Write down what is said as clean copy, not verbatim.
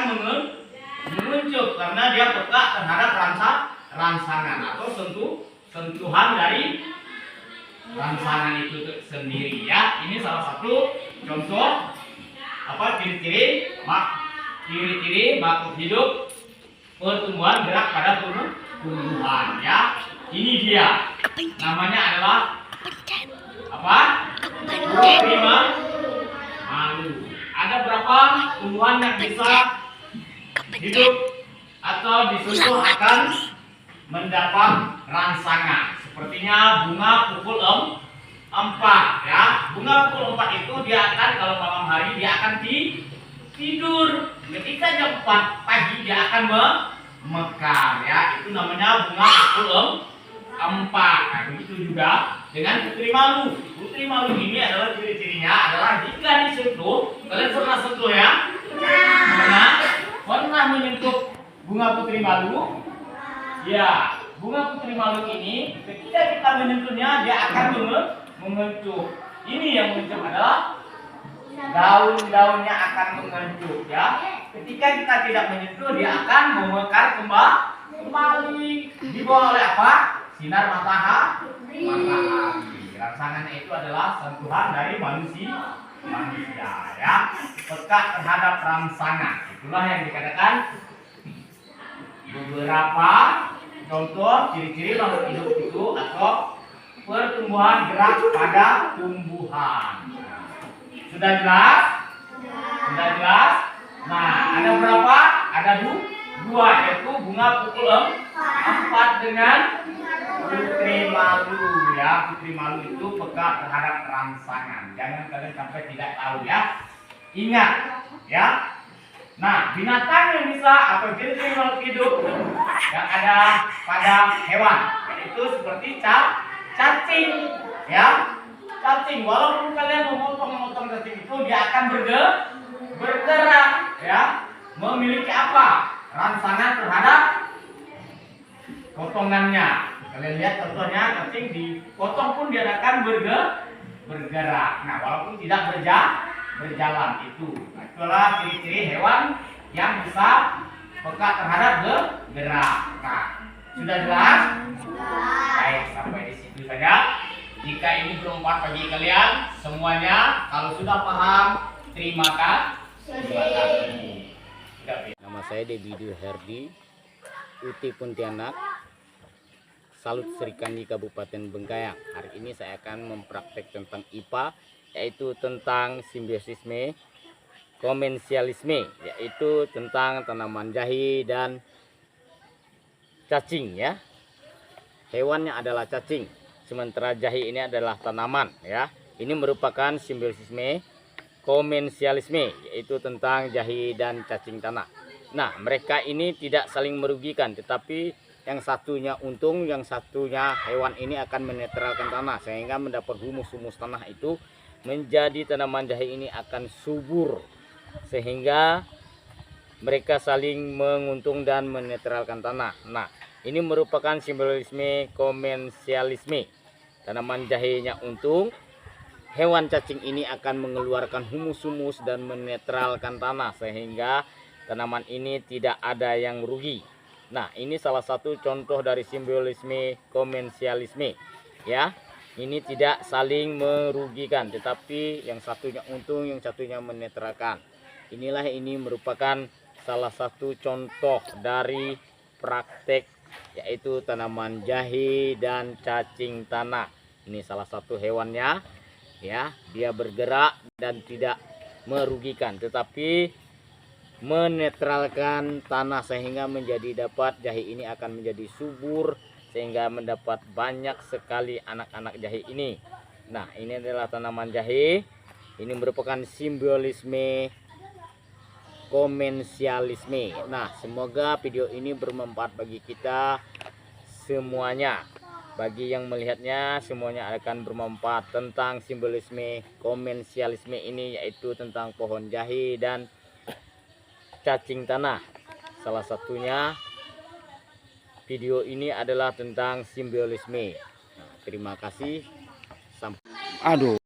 menguncup karena dia peka terhadap rangsangan atau sentuhan dari rangsangan itu sendiri ya. Ini salah satu contoh ciri-ciri makhluk hidup pertumbuhan gerak pada tumbuhan ya. Ini dia namanya adalah primalu. Ada berapa tumbuhan yang bisa hidup atau disentuh akan mendapat rangsangan? Sepertinya bunga pukul 4 ya. Bunga pukul 4 itu dia akan, kalau malam hari dia akan tidur. Ketika jam 4 pagi dia akan mekar ya. Itu namanya bunga pukul 4. Nah, begitu juga dengan putri malu. Putri malu ini adalah ciri-cirinya adalah jika disentuh, kalian pernah sentuh ya? Pernah menyentuh bunga putri malu? Ya, bunga putri malu ini ketika kita menyentuhnya dia akan mengecup. Ini yang mengecup adalah daun-daunnya akan mengecup ya. Ketika kita tidak menyentuh dia akan memekar kembali. Dibawa oleh apa? Sinar matahari. Rangsangannya itu adalah sentuhan dari manusia ya. Peka terhadap rangsangan. Itulah yang dikatakan beberapa contoh ciri-ciri makhluk hidup itu atau pertumbuhan gerak pada tumbuhan. Sudah jelas? Sudah jelas? Nah, ada berapa? Ada dua, yaitu bunga pukul 4 dengan putri malu ya. Putri malu itu peka terhadap rangsangan. Jangan kalian sampai tidak tahu ya. Ingat ya. Nah, binatang yang bisa atau jenis makhluk hidup yang ada pada hewan yaitu seperti cacing ya. Cacing, walaupun kalian memotong cacing itu dia akan bergerak ya. Memiliki apa? Rangsangan terhadap potongannya. Kalian lihat contohnya cacing dipotong pun dia akan bergerak. Nah, walaupun tidak berjalan itu. Nah, itulah ciri-ciri hewan yang bisa peka terhadap gerak. Nah, sudah jelas? Baik, sampai di situ saja. Jika ini bermanfaat bagi kalian semuanya, kalau sudah paham, terima kasih. Nama saya Debidu Herdi, Uti Pontianak, Salut Serikandi Kabupaten Bengkayang. Hari ini saya akan mempraktek tentang IPA, yaitu tentang simbiosisme komensialisme, yaitu tentang tanaman jahe dan cacing ya. Hewannya adalah cacing, sementara jahe ini adalah tanaman ya. Ini merupakan simbiosisme komensialisme, yaitu tentang jahe dan cacing tanah. Nah, mereka ini tidak saling merugikan, tetapi yang satunya untung, yang satunya hewan ini akan menetralkan tanah sehingga mendapat humus-humus tanah itu menjadi tanaman jahe ini akan subur sehingga mereka saling menguntung dan menetralkan tanah. Nah, ini merupakan simbolisme komensialisme. Tanaman jahenya untung, hewan cacing ini akan mengeluarkan humus-humus dan menetralkan tanah sehingga tanaman ini tidak ada yang rugi. Nah, ini salah satu contoh dari simbolisme komensialisme ya. Ini tidak saling merugikan, tetapi yang satunya untung, yang satunya menetralkan. Inilah ini merupakan salah satu contoh dari praktek yaitu tanaman jahe dan cacing tanah. Ini salah satu hewannya ya, dia bergerak dan tidak merugikan tetapi menetralkan tanah sehingga menjadi dapat jahe ini akan menjadi subur sehingga mendapat banyak sekali anak-anak jahe ini. Nah, ini adalah tanaman jahe. Ini merupakan simbolisme komensialisme. Nah, semoga video ini bermanfaat bagi kita semuanya. Bagi yang melihatnya semuanya akan bermanfaat tentang simbolisme komensialisme ini, yaitu tentang pohon jahe dan cacing tanah. Salah satunya video ini adalah tentang simbolisme. Nah, terima kasih. Sampai.